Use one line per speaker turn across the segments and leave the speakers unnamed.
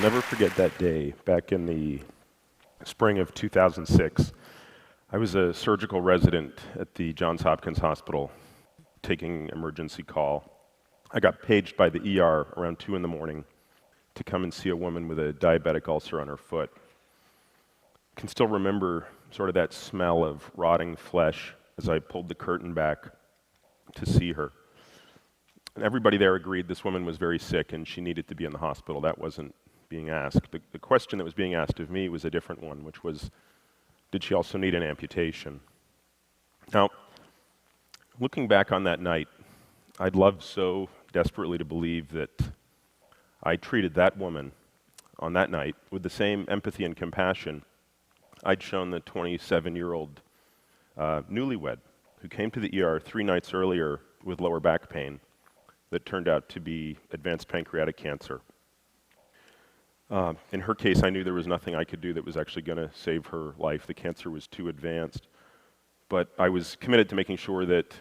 never forget that day back in the spring of 2006. I was a surgical resident at the Johns Hopkins Hospital taking emergency call. I got paged by the ER around 2 in the morning to come and see a woman with a diabetic ulcer on her foot. I can still remember sort of that smell of rotting flesh as I pulled the curtain back to see her. And everybody there agreed this woman was very sick and she needed to be in the hospital. That wasn't being asked. The question that was being asked of me was a different one, which was, did she also need an amputation? Now, looking back on that night, I'd love so desperately to believe that I treated that woman on that night with the same empathy and compassion I'd shown the 27-year-old newlywed who came to the ER 3 nights earlier with lower back pain that turned out to be advanced pancreatic cancer. In her case, I knew there was nothing I could do that was actually going to save her life. The cancer was too advanced. But I was committed to making sure that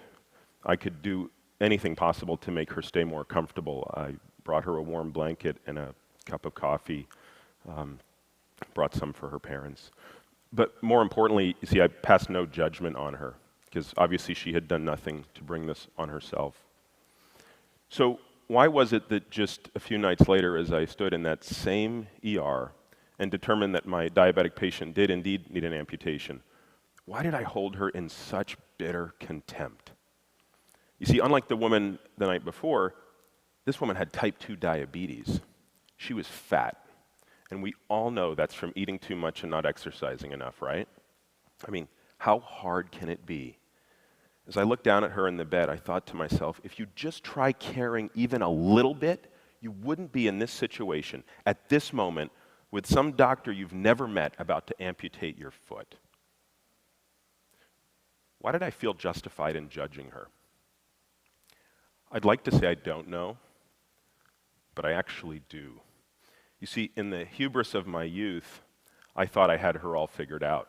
I could do anything possible to make her stay more comfortable. I brought her a warm blanket and a cup of coffee, brought some for her parents. But more importantly, you see, I passed no judgment on her, because obviously she had done nothing to bring this on herself. So why was it that just a few nights later, as I stood in that same ER and determined that my diabetic patient did indeed need an amputation, why did I hold her in such bitter contempt? You see, unlike the woman the night before, this woman had type 2 diabetes. She was fat. And we all know that's from eating too much and not exercising enough, right? I mean, how hard can it be? As I looked down at her in the bed, I thought to myself, if you just try caring even a little bit, you wouldn't be in this situation at this moment with some doctor you've never met about to amputate your foot. Why did I feel justified in judging her? I'd like to say I don't know, but I actually do. You see, in the hubris of my youth, I thought I had her all figured out.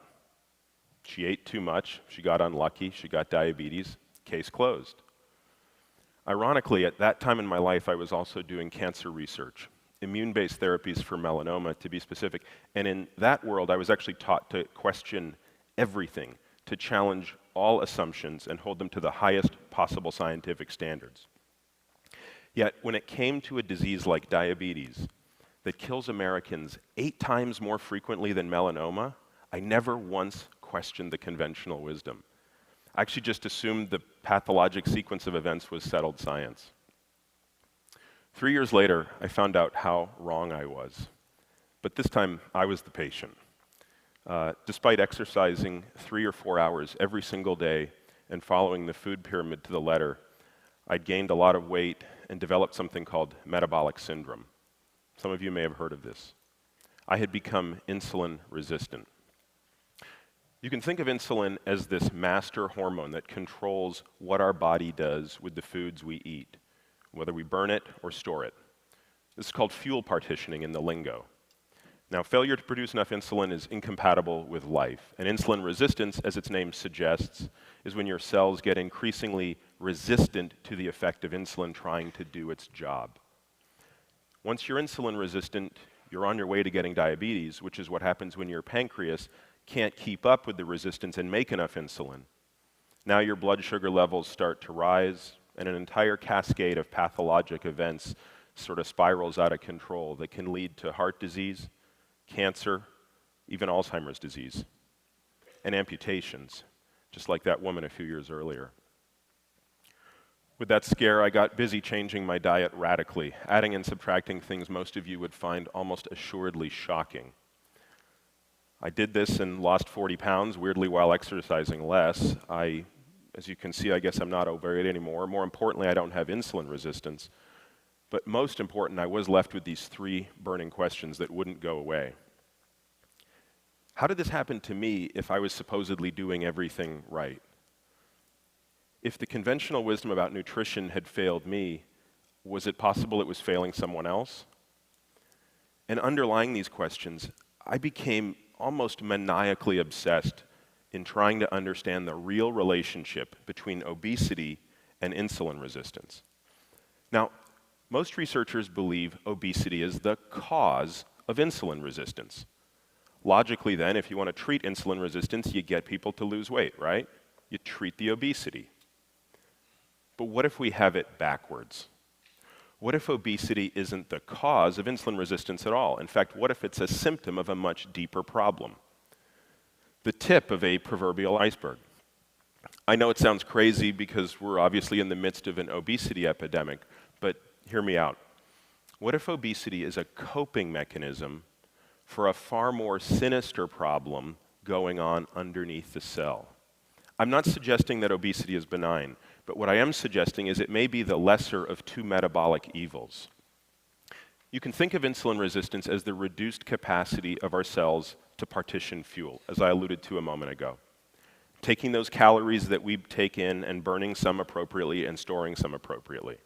She ate too much, she got unlucky, she got diabetes, case closed. Ironically, at that time in my life, I was also doing cancer research, immune-based therapies for melanoma, to be specific. And in that world, I was actually taught to question everything, to challenge all assumptions and hold them to the highest possible scientific standards. Yet, when it came to a disease like diabetes, that kills Americans 8 times more frequently than melanoma, I never once questioned the conventional wisdom. I actually just assumed the pathologic sequence of events was settled science. 3 years later, I found out how wrong I was. But this time, I was the patient. Despite exercising 3 or 4 hours every single day and following the food pyramid to the letter, I'd gained a lot of weight and developed something called metabolic syndrome. Some of you may have heard of this. I had become insulin resistant. You can think of insulin as this master hormone that controls what our body does with the foods we eat, whether we burn it or store it. This is called fuel partitioning in the lingo. Now, failure to produce enough insulin is incompatible with life, and insulin resistance, as its name suggests, is when your cells get increasingly resistant to the effect of insulin trying to do its job. Once you're insulin resistant, you're on your way to getting diabetes, which is what happens when your pancreas can't keep up with the resistance and make enough insulin. Now your blood sugar levels start to rise, and an entire cascade of pathologic events sort of spirals out of control that can lead to heart disease, cancer, even Alzheimer's disease, and amputations, just like that woman a few years earlier. With that scare, I got busy changing my diet radically, adding and subtracting things most of you would find almost assuredly shocking. I did this and lost 40 pounds, weirdly, while exercising less. As you can see, I guess I'm not overweight anymore. More importantly, I don't have insulin resistance. But most important, I was left with these 3 burning questions that wouldn't go away. How did this happen to me if I was supposedly doing everything right? If the conventional wisdom about nutrition had failed me, was it possible it was failing someone else? And underlying these questions, I became almost maniacally obsessed in trying to understand the real relationship between obesity and insulin resistance. Now, most researchers believe obesity is the cause of insulin resistance. Logically then, if you want to treat insulin resistance, you get people to lose weight, right? You treat the obesity. But what if we have it backwards? What if obesity isn't the cause of insulin resistance at all? In fact, what if it's a symptom of a much deeper problem? The tip of a proverbial iceberg. I know it sounds crazy because we're obviously in the midst of an obesity epidemic, but hear me out. What if obesity is a coping mechanism for a far more sinister problem going on underneath the cell? I'm not suggesting that obesity is benign, but what I am suggesting is it may be the lesser of two metabolic evils. You can think of insulin resistance as the reduced capacity of our cells to partition fuel, as I alluded to a moment ago. Taking those calories that we take in and burning some appropriately and storing some appropriately.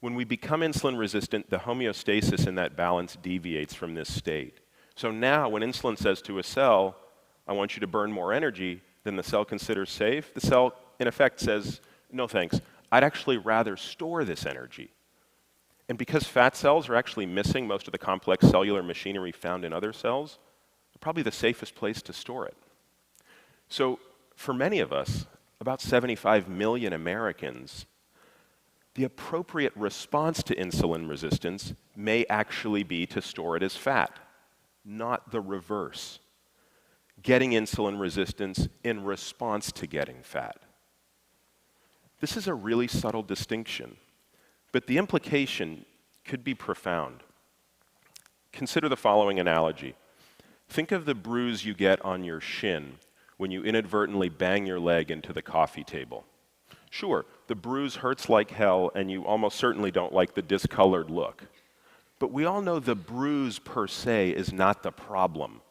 When we become insulin resistant, the homeostasis in that balance deviates from this state. So now when insulin says to a cell, I want you to burn more energy than the cell considers safe, the cell in effect says, no thanks, I'd actually rather store this energy. And because fat cells are actually missing most of the complex cellular machinery found in other cells, they're probably the safest place to store it. So for many of us, about 75 million Americans, the appropriate response to insulin resistance may actually be to store it as fat, not the reverse. Getting insulin resistance in response to getting fat. This is a really subtle distinction, but the implication could be profound. Consider the following analogy. Think of the bruise you get on your shin when you inadvertently bang your leg into the coffee table. Sure, the bruise hurts like hell and you almost certainly don't like the discolored look. But we all know the bruise per se is not the problem.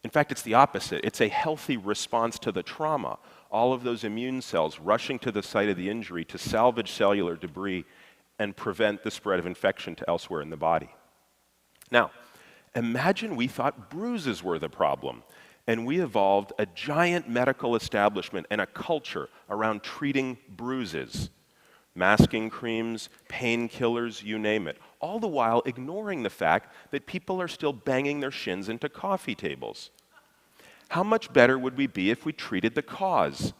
In fact, it's the opposite. It's a healthy response to the trauma. All of those immune cells rushing to the site of the injury to salvage cellular debris and prevent the spread of infection to elsewhere in the body. Now, imagine we thought bruises were the problem, and we evolved a giant medical establishment and a culture around treating bruises. Masking creams, painkillers, you name it. All the while ignoring the fact that people are still banging their shins into coffee tables. How much better would we be if we treated the cause,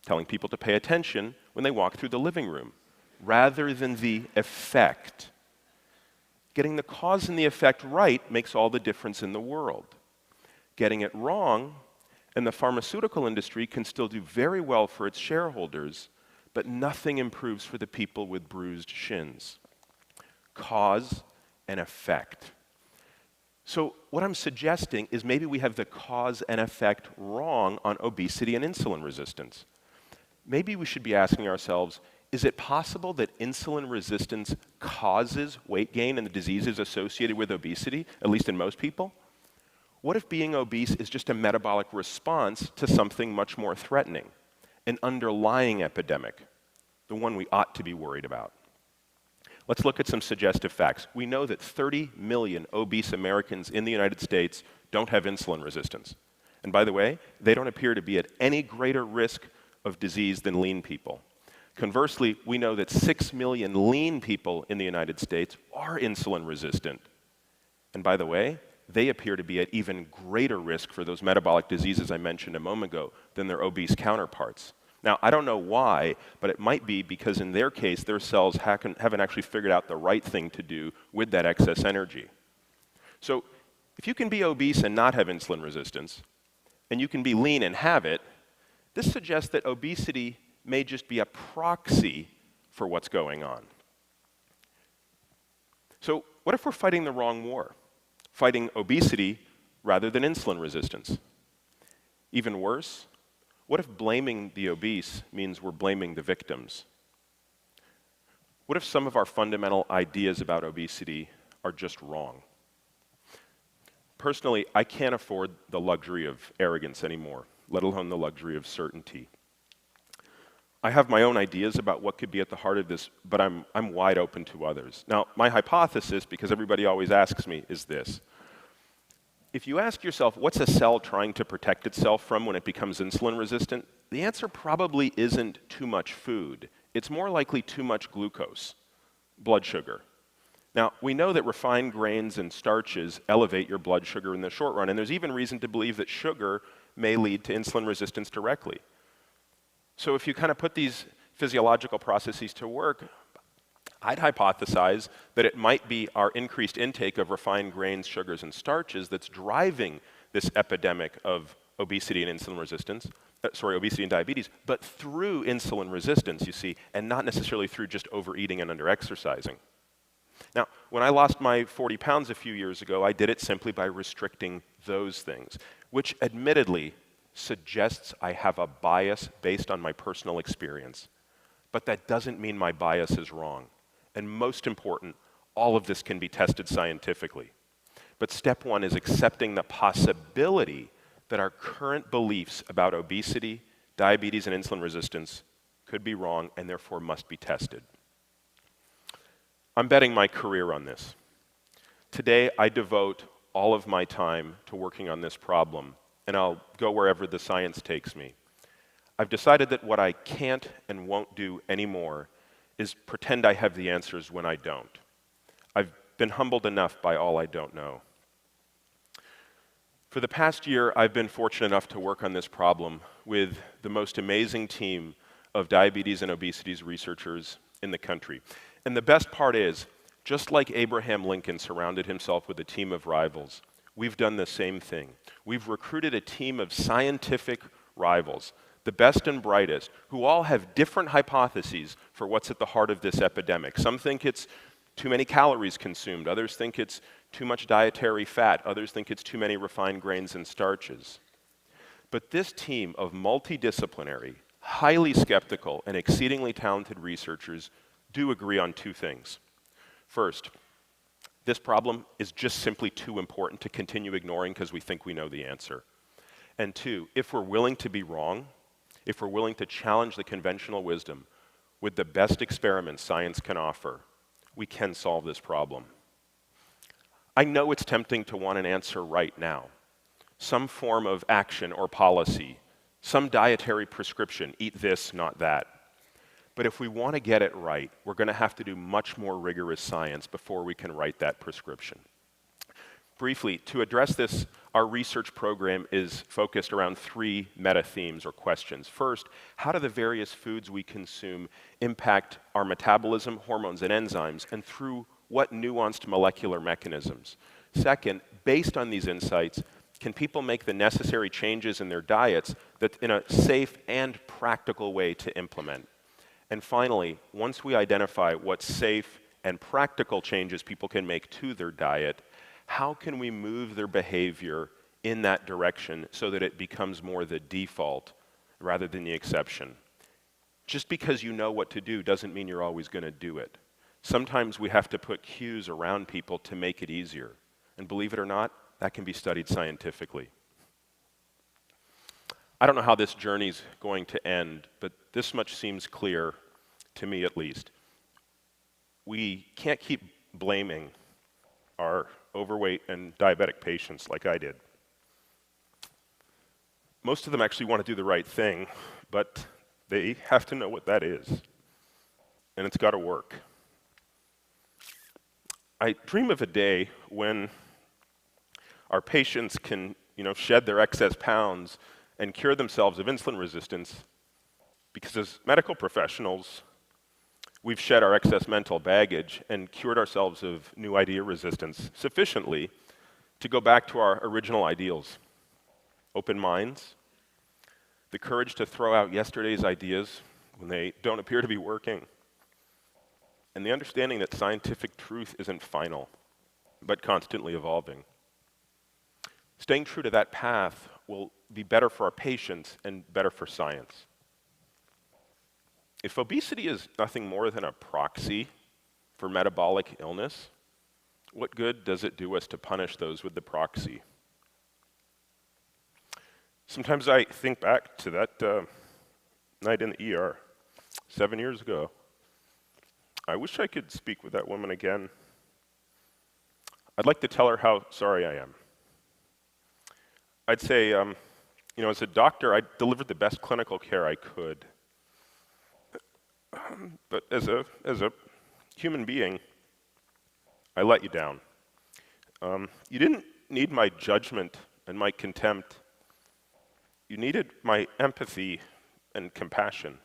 telling people to pay attention when they walk through the living room, rather than the effect? Getting the cause and the effect right makes all the difference in the world. Getting it wrong, and the pharmaceutical industry can still do very well for its shareholders, but nothing improves for the people with bruised shins. Cause and effect. So what I'm suggesting is maybe we have the cause and effect wrong on obesity and insulin resistance. Maybe we should be asking ourselves, is it possible that insulin resistance causes weight gain and the diseases associated with obesity, at least in most people? What if being obese is just a metabolic response to something much more threatening? An underlying epidemic, the one we ought to be worried about. Let's look at some suggestive facts. We know that 30 million obese Americans in the United States don't have insulin resistance. And by the way, they don't appear to be at any greater risk of disease than lean people. Conversely, we know that 6 million lean people in the United States are insulin resistant. And by the way, they appear to be at even greater risk for those metabolic diseases I mentioned a moment ago than their obese counterparts. Now, I don't know why, but it might be because in their case, their cells haven't actually figured out the right thing to do with that excess energy. So if you can be obese and not have insulin resistance, and you can be lean and have it, this suggests that obesity may just be a proxy for what's going on. So what if we're fighting the wrong war? Fighting obesity rather than insulin resistance? Even worse, what if blaming the obese means we're blaming the victims? What if some of our fundamental ideas about obesity are just wrong? Personally, I can't afford the luxury of arrogance anymore, let alone the luxury of certainty. I have my own ideas about what could be at the heart of this, but I'm wide open to others. Now, my hypothesis, because everybody always asks me, is this. If you ask yourself, what's a cell trying to protect itself from when it becomes insulin resistant? The answer probably isn't too much food. It's more likely too much glucose, blood sugar. Now, we know that refined grains and starches elevate your blood sugar in the short run, and there's even reason to believe that sugar may lead to insulin resistance directly. So if you kind of put these physiological processes to work, I'd hypothesize that it might be our increased intake of refined grains, sugars, and starches that's driving this epidemic of obesity and insulin resistance, obesity and diabetes, but through insulin resistance, you see, and not necessarily through just overeating and underexercising. Now, when I lost my 40 pounds a few years ago, I did it simply by restricting those things, which admittedly suggests I have a bias based on my personal experience. But that doesn't mean my bias is wrong. And most important, all of this can be tested scientifically. But step one is accepting the possibility that our current beliefs about obesity, diabetes, and insulin resistance could be wrong and therefore must be tested. I'm betting my career on this. Today, I devote all of my time to working on this problem, and I'll go wherever the science takes me. I've decided that what I can't and won't do anymore is pretend I have the answers when I don't. I've been humbled enough by all I don't know. For the past year, I've been fortunate enough to work on this problem with the most amazing team of diabetes and obesity researchers in the country. And the best part is, just like Abraham Lincoln surrounded himself with a team of rivals, we've done the same thing. We've recruited a team of scientific rivals, the best and brightest, who all have different hypotheses for what's at the heart of this epidemic. Some think it's too many calories consumed, others think it's too much dietary fat, others think it's too many refined grains and starches. But this team of multidisciplinary, highly skeptical, and exceedingly talented researchers do agree on two things. First, this problem is just simply too important to continue ignoring because we think we know the answer. And two, if we're willing to be wrong, if we're willing to challenge the conventional wisdom with the best experiments science can offer, we can solve this problem. I know it's tempting to want an answer right now. Some form of action or policy, some dietary prescription, eat this, not that. But if we want to get it right, we're going to have to do much more rigorous science before we can write that prescription. Briefly, to address this, our research program is focused around three meta-themes or questions. First, how do the various foods we consume impact our metabolism, hormones, and enzymes, and through what nuanced molecular mechanisms? Second, based on these insights, can people make the necessary changes in their diets that in a safe and practical way to implement? And finally, once we identify what safe and practical changes people can make to their diet, how can we move their behavior in that direction so that it becomes more the default rather than the exception? Just because you know what to do doesn't mean you're always going to do it. Sometimes we have to put cues around people to make it easier. And believe it or not, that can be studied scientifically. I don't know how this journey's going to end, but this much seems clear, to me at least. We can't keep blaming our overweight and diabetic patients like I did. Most of them actually want to do the right thing, but they have to know what that is. And it's got to work. I dream of a day when our patients can, shed their excess pounds and cure themselves of insulin resistance, because as medical professionals, we've shed our excess mental baggage and cured ourselves of new idea resistance sufficiently to go back to our original ideals. Open minds, the courage to throw out yesterday's ideas when they don't appear to be working, and the understanding that scientific truth isn't final, but constantly evolving. Staying true to that path will be better for our patients and better for science. If obesity is nothing more than a proxy for metabolic illness, what good does it do us to punish those with the proxy? Sometimes I think back to that night in the ER 7 years ago. I wish I could speak with that woman again. I'd like to tell her how sorry I am. I'd say, as a doctor, I delivered the best clinical care I could. But as a human being, I let you down. You didn't need my judgment and my contempt. You needed my empathy and compassion.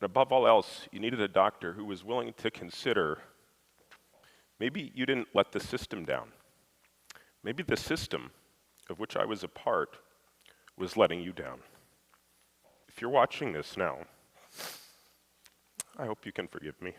And above all else, you needed a doctor who was willing to consider maybe you didn't let the system down. Maybe the system of which I was a part was letting you down. If you're watching this now, I hope you can forgive me.